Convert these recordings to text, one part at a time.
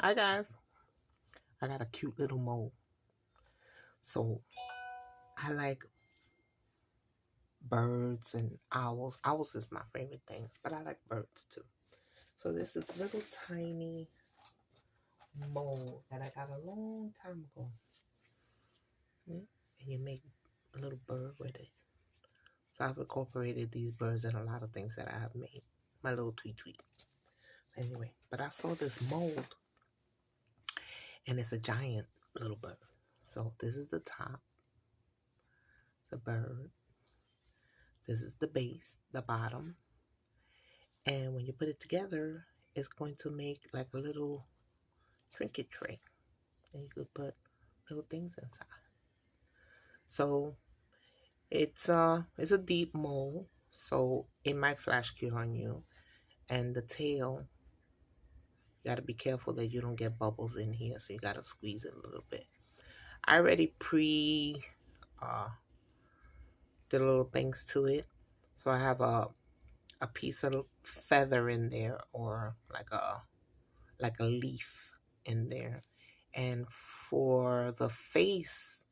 Hi guys, I got a cute little mole. So I like birds and owls. Owls is my favorite things, but I like birds too. So this is little tiny mole that I got a long time ago. And you make a little bird with it. So I've incorporated these birds in a lot of things that I have made. My little tweet tweet. Anyway, but I saw this mold and it's a giant little bird. So this is the top. It's a bird. This is the base, the bottom. And when you put it together, it's going to make like a little trinket tray. And you could put little things inside. So it's a deep mold, so it might flash cure on you. And the tail, you gotta be careful that you don't get bubbles in here, so you gotta squeeze it a little bit. I already did little things to it. So I have a piece of feather in there, or like a leaf in there. And for the face,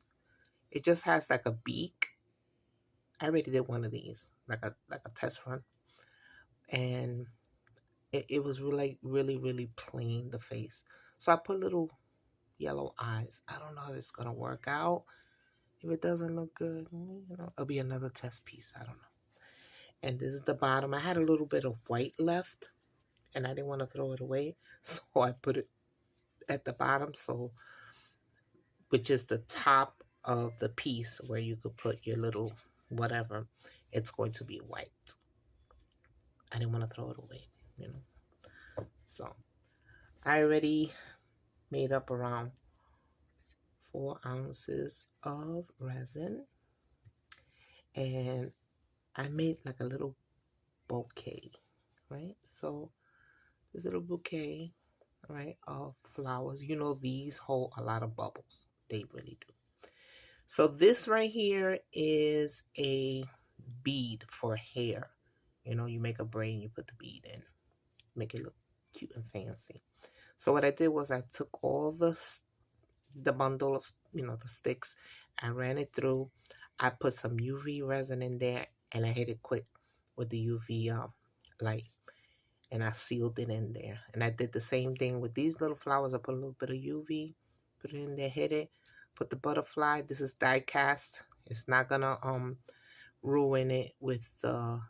it just has like a beak. I already did one of these, like a test run, and it was really plain, the face. So I put little yellow eyes. I don't know if it's gonna work out. If it doesn't look good, it'll be another test piece. I don't know. And this is the bottom. I had a little bit of white left, and I didn't want to throw it away, so I put it at the bottom, so which is the top of the piece where you could put your little whatever. It's going to be white. I didn't want to throw it away, So I already made up around 4 ounces of resin, and I made like a little bouquet, right? So this little bouquet, right, of flowers. These hold a lot of bubbles. They really do. So this right here is a bead for hair. You make a braid and you put the bead in. Make it look cute and fancy. So what I did was I took all the bundle of, the sticks. I ran it through. I put some UV resin in there and I hit it quick with the UV light. And I sealed it in there. And I did the same thing with these little flowers. I put a little bit of UV, put it in there, hit it, put the butterfly. This is die cast. It's not gonna ruin it with the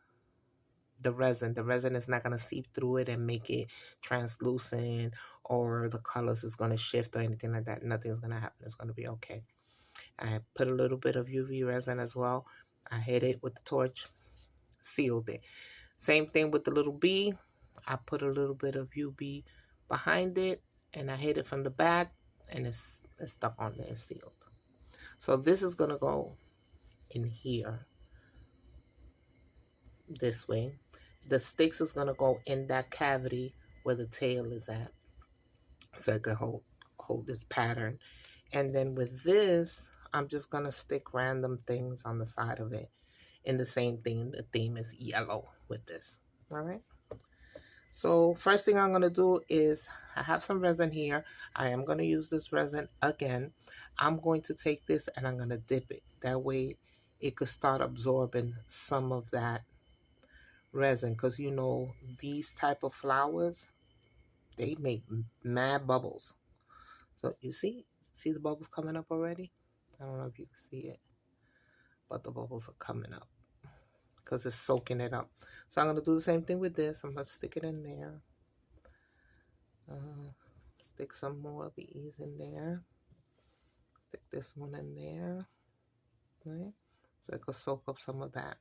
resin. The resin is not gonna seep through it and make it translucent, or the colors is gonna shift or anything like that. Nothing's gonna happen. It's gonna be okay. I put a little bit of UV resin as well. I hit it with the torch, sealed it. Same thing with the little bee. I put a little bit of UV behind it and I hit it from the back, and it's stuck on there and sealed. So this is gonna go in here this way. The sticks is gonna go in that cavity where the tail is at, so it can hold this pattern. And then with this, I'm just gonna stick random things on the side of it in the same thing. The theme is yellow with this. All right. So first thing I'm going to do is, I have some resin here. I am going to use this resin again. I'm going to take this and I'm going to dip it. That way it could start absorbing some of that resin. Because these type of flowers, they make mad bubbles. So you see the bubbles coming up already? I don't know if you can see it, but the bubbles are coming up because it's soaking it up. So I'm going to do the same thing with this. I'm going to stick it in there. Stick some more of these in there. Stick this one in there. Right? So it could soak up some of that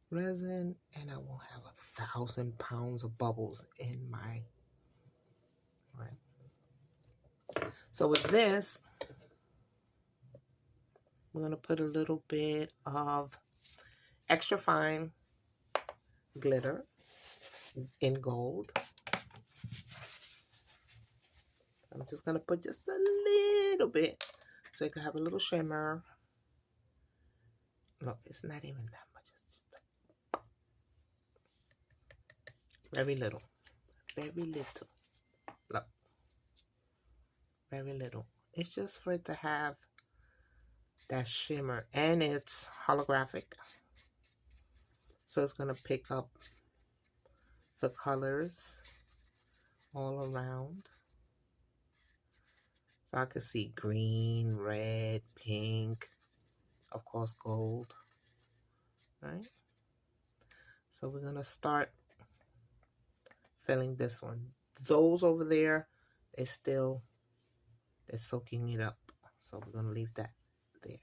resin, and I won't have 1,000 pounds of bubbles in my... Right. So with this, we're going to put a little bit of extra fine glitter in gold. I'm just going to put just a little bit so it can have a little shimmer. No, it's not even that much. It's just very little. Very little. Look, very little. It's just for it to have that shimmer, and it's holographic, so it's going to pick up the colors all around. So I can see green, red, pink, of course gold, right? So we're going to start filling this one. Those over there, they're soaking it up. So we're going to leave that there.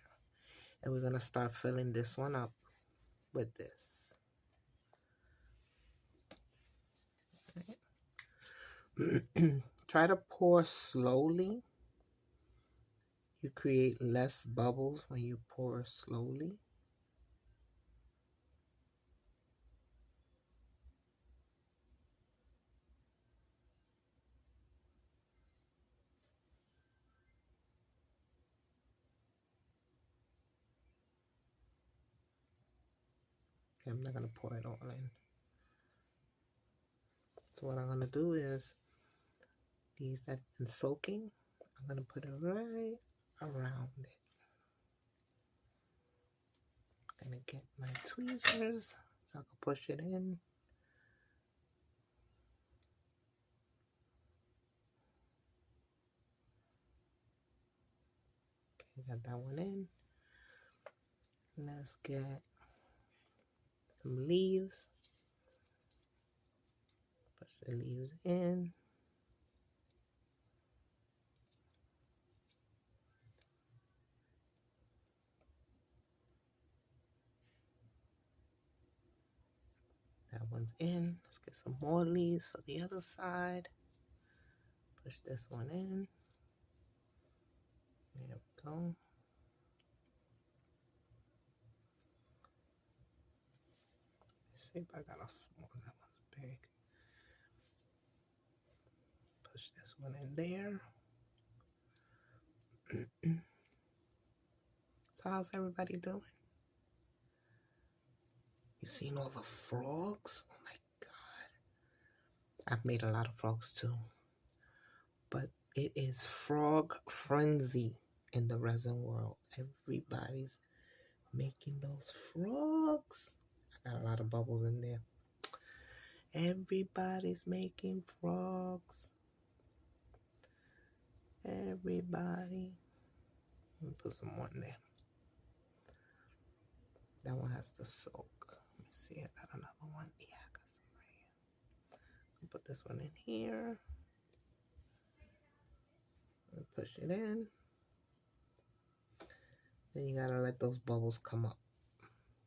And we're going to start filling this one up with this. Try to pour slowly. You create less bubbles when you pour slowly. Okay, I'm not going to pour it all in. So what I'm going to do is, these that have been soaking, I'm going to put it right around it. I'm going to get my tweezers so I can push it in. Okay, got that one in. Let's get some leaves. Push the leaves in. That one's in. Let's get some more leaves for the other side. Push this one in. There we go. Let's see if I got a small, that one's big. Push this one in there. So how's everybody doing? You seen all the frogs? Oh my God. I've made a lot of frogs too. But it is frog frenzy in the resin world. Everybody's making those frogs. I got a lot of bubbles in there. Everybody's making frogs. Everybody. Let me put some more in there. That one has to soak. Let me see. I got another one. Yeah, I got some right here. I'll put this one in here. And push it in. Then you gotta let those bubbles come up.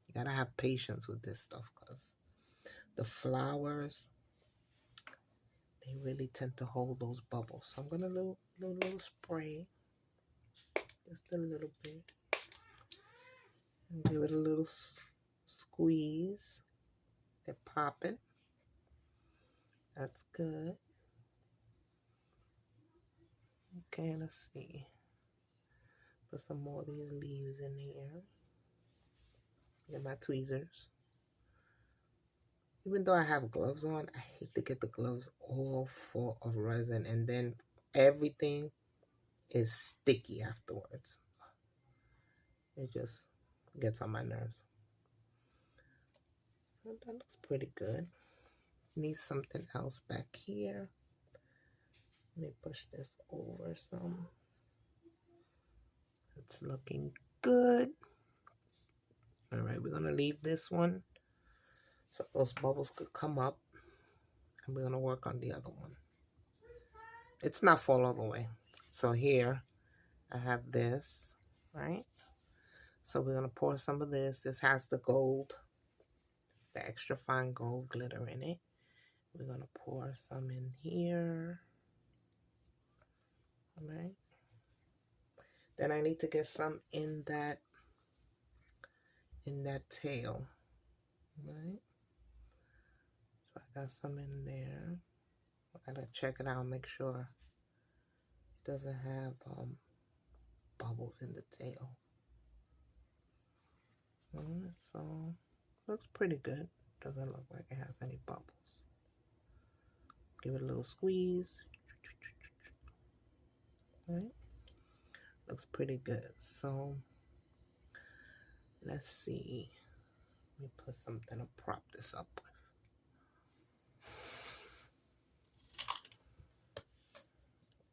You gotta have patience with this stuff because the flowers, they really tend to hold those bubbles. So I'm gonna little spray, just a little bit, and give it a little squeeze. They're popping. That's good. Okay, let's see. Put some more of these leaves in here. Get my tweezers. Even though I have gloves on, I hate to get the gloves all full of resin and then everything is sticky afterwards. It just gets on my nerves. Well, that looks pretty good. Need something else back here. Let me push this over some. It's looking good. All right, we're gonna leave this one so those bubbles could come up, and we're gonna work on the other one. It's not full all the way. So here I have this, right? So we're gonna pour some of this. This has the gold, the extra fine gold glitter in it. We're gonna pour some in here. All right. Then I need to get some in that tail. Right? So I got some in there. I gotta check it out, make sure it doesn't have bubbles in the tail. So looks pretty good. Doesn't look like it has any bubbles. Give it a little squeeze. Right? Looks pretty good. So let's see. Let me put something to prop this up with.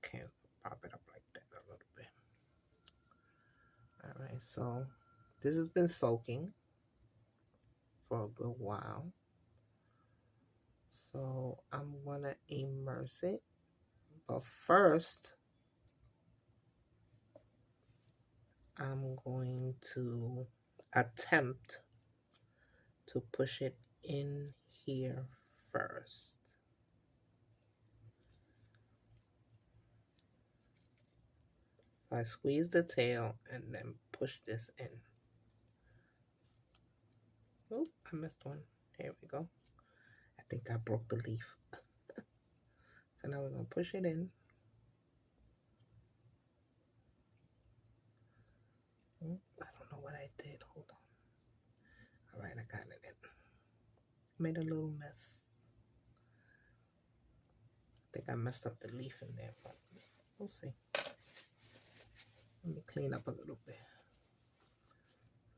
Okay, prop it up like that a little bit. All right, so this has been soaking for a good while. So I'm gonna immerse it. But first, I'm going to attempt to push it in here first. So I squeeze the tail and then push this in. Oh, I missed one. Here we go. I think I broke the leaf. So now we're going to push it in. Oh, I don't know what I did. Hold on. All right, I got it in. Made a little mess. I think I messed up the leaf in there, but we'll see. Let me clean up a little bit.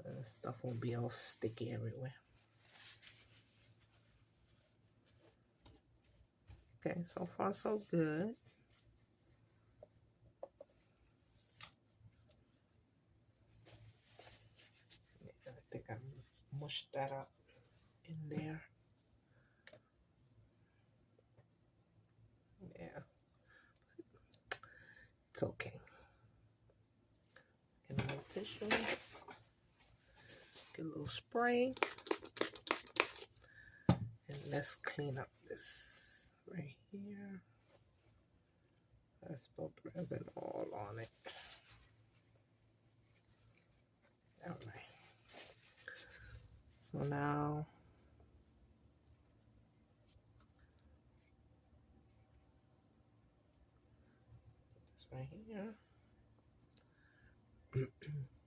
The stuff won't be all sticky everywhere. Okay, so far so good. I think I mushed that up in there. Yeah, it's okay. Get a little tissue, get a little spray, and let's clean up this right here. Let's put resin all on it. All right. So now this right here.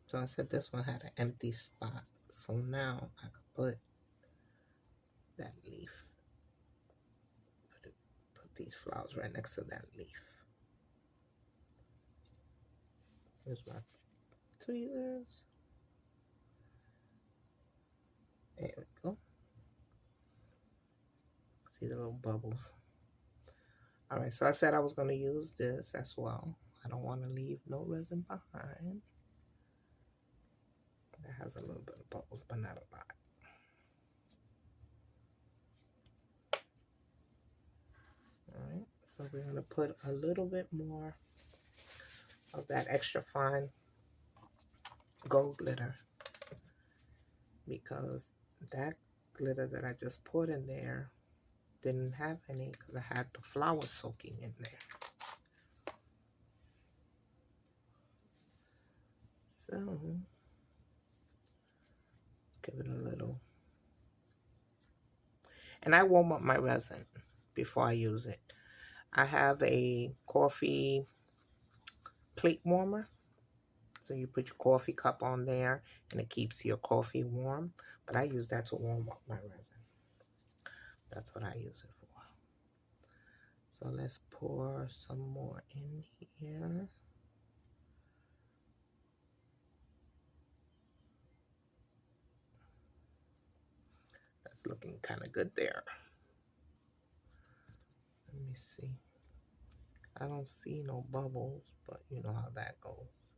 So I said this one had an empty spot. So now I could put that leaf. Put these flowers right next to that leaf. Here's my tweezers. There we go. See the little bubbles. All right, so I said I was going to use this as well. I don't want to leave no resin behind. It has a little bit of bubbles, but not a lot. All right, so we're going to put a little bit more of that extra fine gold glitter, because that glitter that I just put in there didn't have any because I had the flowers soaking in there. So let's give it a little. And I warm up my resin before I use it. I have a coffee plate warmer. So you put your coffee cup on there and it keeps your coffee warm. But I use that to warm up my resin. That's what I use it for. So let's pour some more in here. That's looking kind of good there. Let me see. I don't see no bubbles, but you know how that goes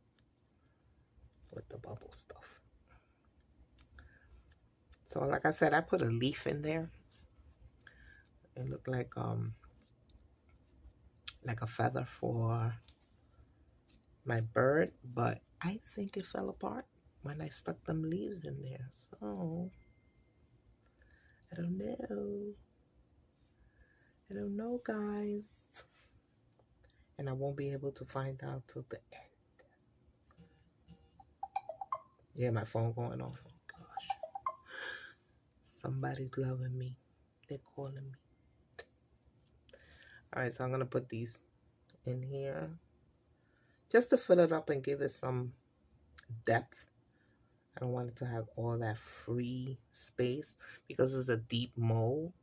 with the bubble stuff. So like I said, I put a leaf in there. It looked like a feather for my bird, but I think it fell apart when I stuck them leaves in there. So I don't know. I don't know, guys. And I won't be able to find out till the end. Yeah, my phone going off. Oh, gosh. Somebody's loving me. They're calling me. All right, so I'm going to put these in here just to fill it up and give it some depth. I don't want it to have all that free space because it's a deep mold.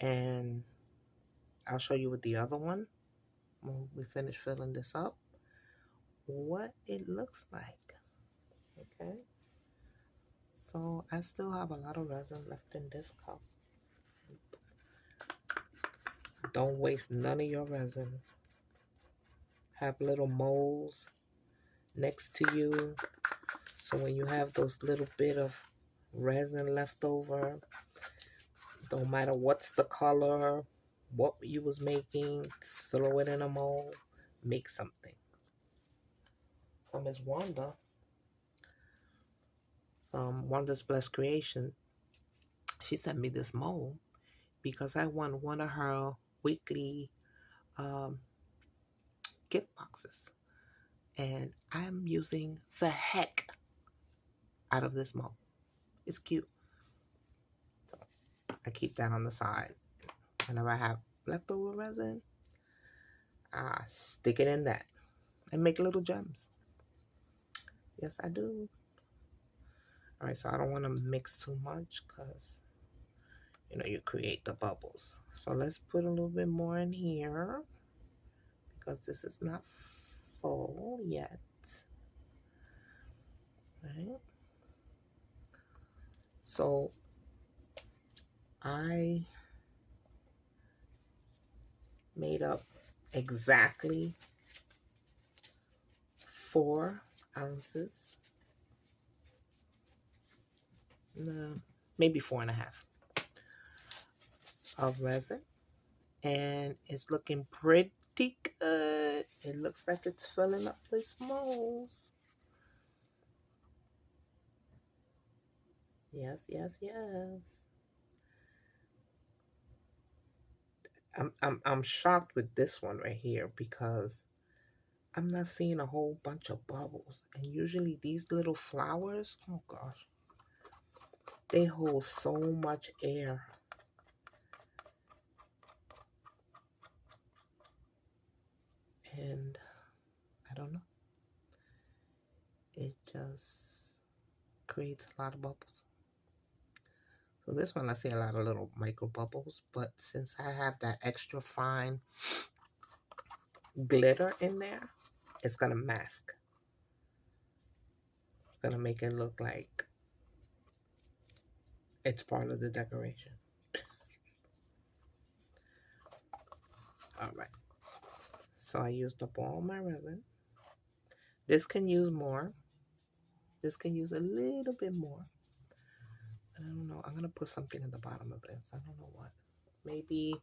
And I'll show you with the other one. when we finish filling this up, what it looks like. Okay, so I still have a lot of resin left in this cup. Don't waste none of your resin. Have little moles next to you, so when you have those little bit of resin left over, don't matter what's the color, what you was making, throw it in a mold, make something. So Miss Wanda from Wanda's Blessed Creation, she sent me this mold because I won one of her weekly um, gift boxes. And I'm using the heck out of this mold. It's cute. So I keep that on the side. Whenever I have leftover resin, I stick it in that and make little gems. Yes, I do. All right, so I don't want to mix too much because, you know, you create the bubbles. So let's put a little bit more in here because this is not full yet. Right? So I made up exactly 4 ounces, maybe 4.5 of resin, and it's looking pretty good. It looks like it's filling up these molds. Yes, yes, yes. I'm shocked with this one right here because I'm not seeing a whole bunch of bubbles. And usually these little flowers, oh gosh, they hold so much air. And I don't know. It just creates a lot of bubbles. So this one, I see a lot of little micro bubbles. But since I have that extra fine glitter in there, it's going to mask. It's going to make it look like it's part of the decoration. All right. So I used up all my resin. This can use more. This can use a little bit more. I don't know. I'm going to put something in the bottom of this. I don't know what. Maybe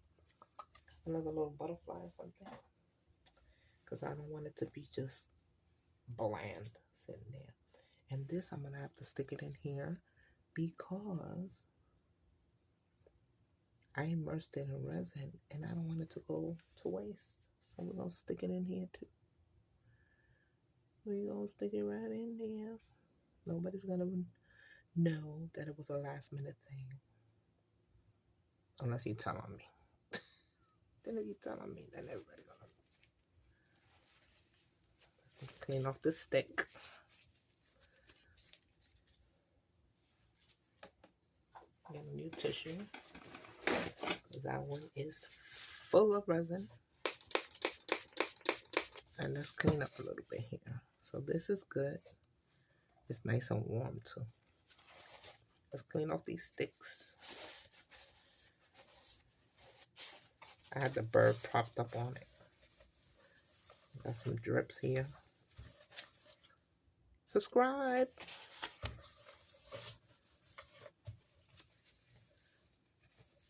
another little butterfly or something. Because I don't want it to be just bland sitting there. And this, I'm going to have to stick it in here because I immersed it in resin and I don't want it to go to waste. So we're going to stick it in here too. We're going to stick it right in there. Nobody's going to know that it was a last minute thing. Unless you tell on me. Then if you tell on me, then everybody's going to clean off the stick. Get a new tissue. That one is full of resin. And let's clean up a little bit here. So this is good. It's nice and warm too. Let's clean off these sticks. I had the bird propped up on it. Got some drips here. Subscribe.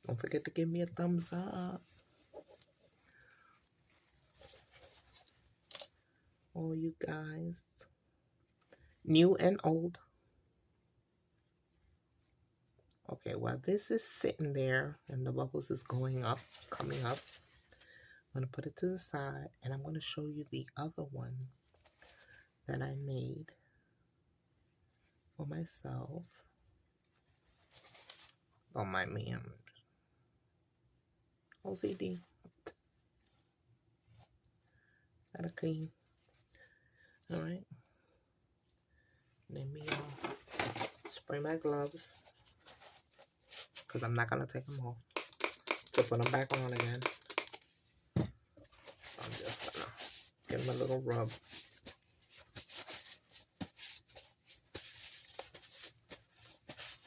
Don't forget to give me a thumbs up. All you guys, new and old. Okay, while this is sitting there and the bubbles is going up, coming up, I'm going to put it to the side and I'm going to show you the other one that I made for myself. Don't mind me, I'm OCD. Gotta clean. Alright. Let me spray my gloves because I'm not gonna take them off to put them back on again. So I'm just them a little rub.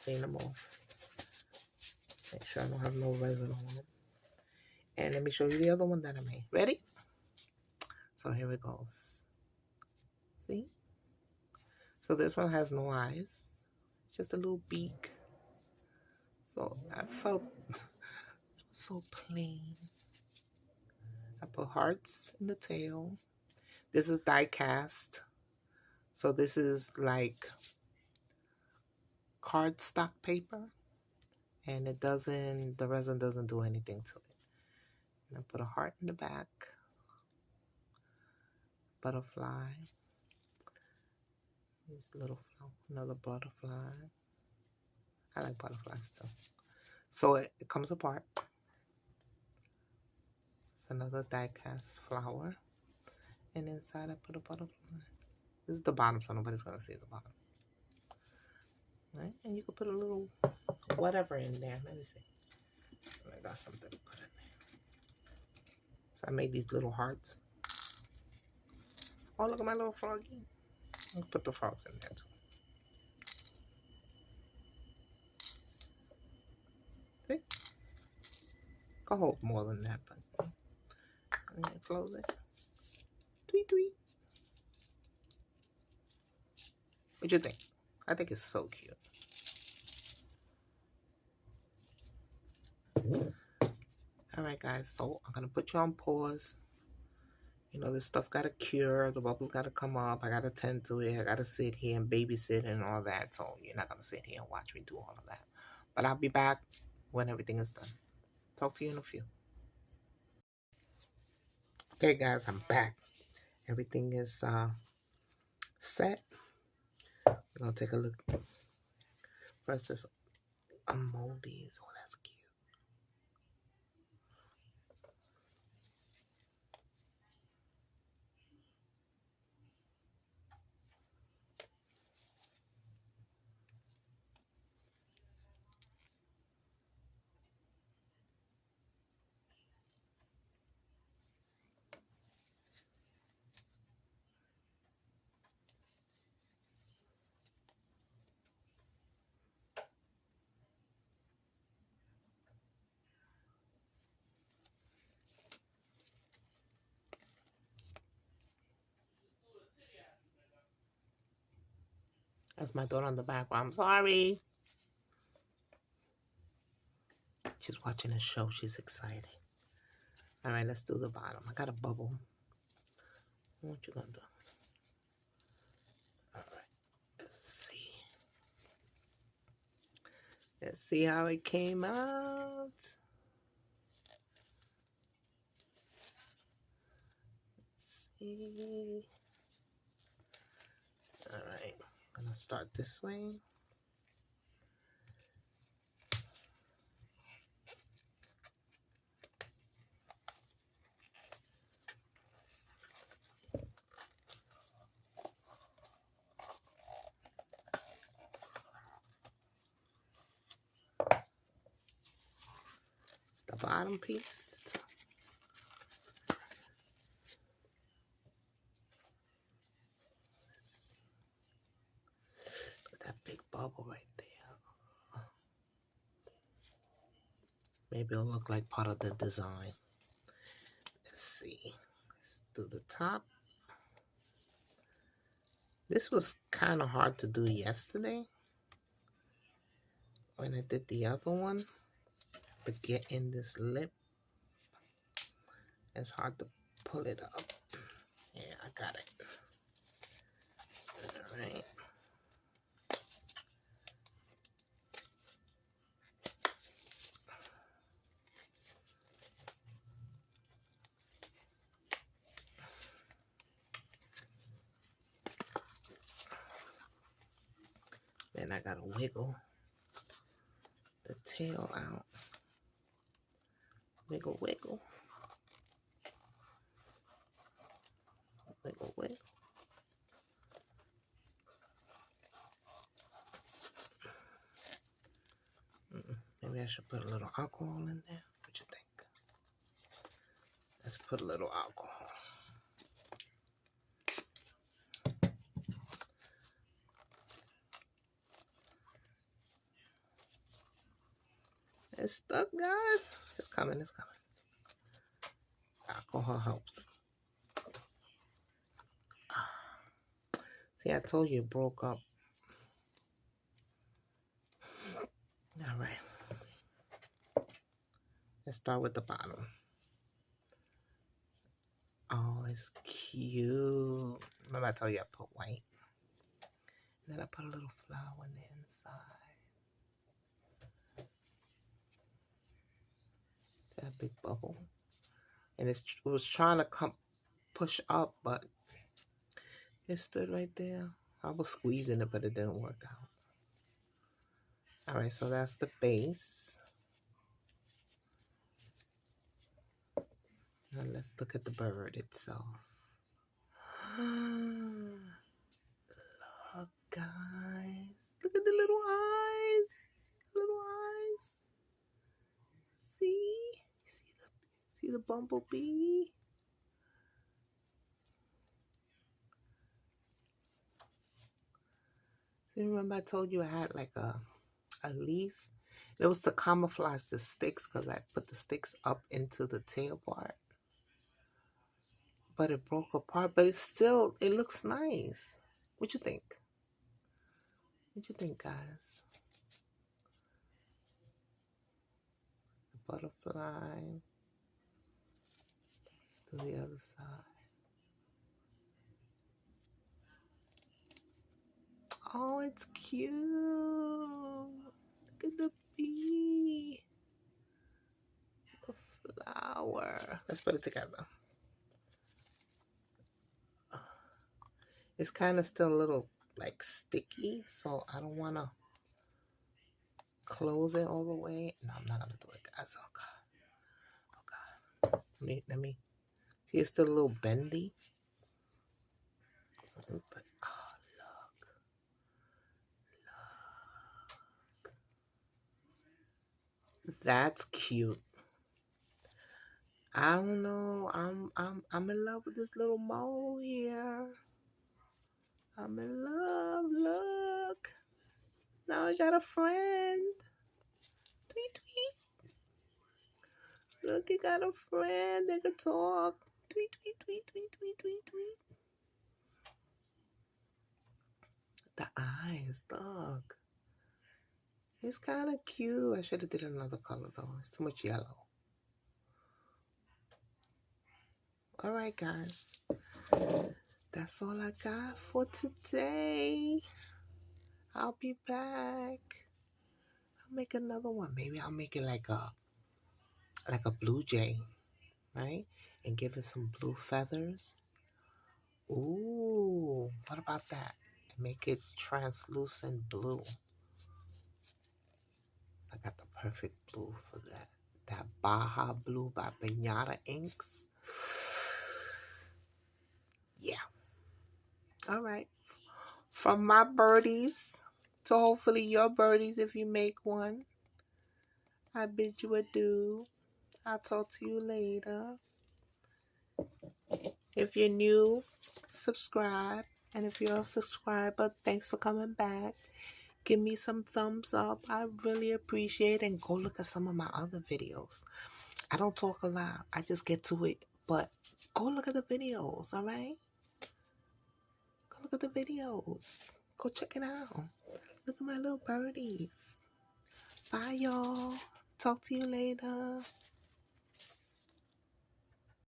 Clean them off. Make sure I don't have no resin on them. And let me show you the other one that I made. Ready? So here it goes. See? So this one has no eyes. Just a little beak. So I felt it was so plain. I put hearts in the tail. This is die cast. So this is like cardstock paper. And it doesn't, the resin doesn't do anything to it. And I put a heart in the back. Butterfly. This little flower, another butterfly. I like butterflies too. So it comes apart. It's another die cast flower. And inside I put a butterfly. This is the bottom, so nobody's gonna see the bottom. Right? And you can put a little whatever in there. Let me see. I got something to put in there. So I made these little hearts. Oh, look at my little froggy. I'll put the frogs in there too. See? Can hold more than that, but close it. Tweet, tweet. What you think? I think it's so cute. Alright guys, so I'm going to put you on pause. You know, this stuff got to cure. The bubbles got to come up. I got to tend to it. I got to sit here and babysit and all that. So you're not going to sit here and watch me do all of that. But I'll be back when everything is done. Talk to you in a few. Okay guys, I'm back. Everything is set. We're going to take a look. First, this moldies. Oh, that's cute. That's my daughter on the background. I'm sorry. She's watching a show. She's excited. All right, let's do the bottom. I got a bubble. What you gonna do? All right, let's see. Let's see how it came out. Let's see. All right, I'm gonna start this way. It's the bottom piece. That big bubble right there. Maybe it'll look like part of the design. Let's see. Let's do the top. This was kind of hard to do yesterday. When I did the other one, to get in this lip, it's hard to pull it up. Yeah, I got it. All right. Then I gotta wiggle the tail out. Wiggle, wiggle. Wiggle, wiggle. Maybe I should put a little alcohol in there. What you think? Let's put a little alcohol. It's stuck, guys. It's coming. It's coming. Alcohol helps. See, I told you it broke up. All right. Let's start with the bottom. Oh, it's cute. Remember I told you I put white? And then I put a little flower on the inside. That big bubble. And it was trying to come push up, but it stood right there. I was squeezing it, but it didn't work out. All right, so that's the base. Now let's look at the bird itself. Look, guys. Look at the little eyes. See the little eyes? See the bumblebee? See, remember I told you I had like a leaf? It was to camouflage the sticks because I put the sticks up into the tail part. But it broke apart, but it looks nice. What you think? What you think, guys? The butterfly. Let's do the other side. Oh, it's cute. Look at the bee. The flower. Let's put it together. It's kind of still a little like sticky, so I don't want to close it all the way. No, I'm not going to do it, guys. Oh, God. Oh, God. Let me. See, it's still a little bendy. So, but, oh, look. That's cute. I don't know. I'm in love with this little mole here. I'm in love. Look. Now I got a friend. Tweet tweet. Look, you got a friend. They can talk. Tweet tweet tweet tweet tweet tweet tweet. The eyes, look. It's kind of cute. I should have did another color though. It's too much yellow. All right, guys. That's all I got for today. I'll be back. I'll make another one. Maybe I'll make it like a blue jay, right? And give it some blue feathers. Ooh, what about that? Make it translucent blue. I got the perfect blue for that. That Baja Blue by Pinata Inks. Yeah. All right. From my birdies to hopefully your birdies if you make one, I bid you adieu. I'll talk to you later. If you're new, subscribe. And if you're a subscriber, thanks for coming back. Give me some thumbs up. I really appreciate it. And go look at some of my other videos. I don't talk a lot. I just get to it. But go look at the videos, all right? Go look at the videos. Go check it out. Look at my little birdies. Bye, y'all. Talk to you later.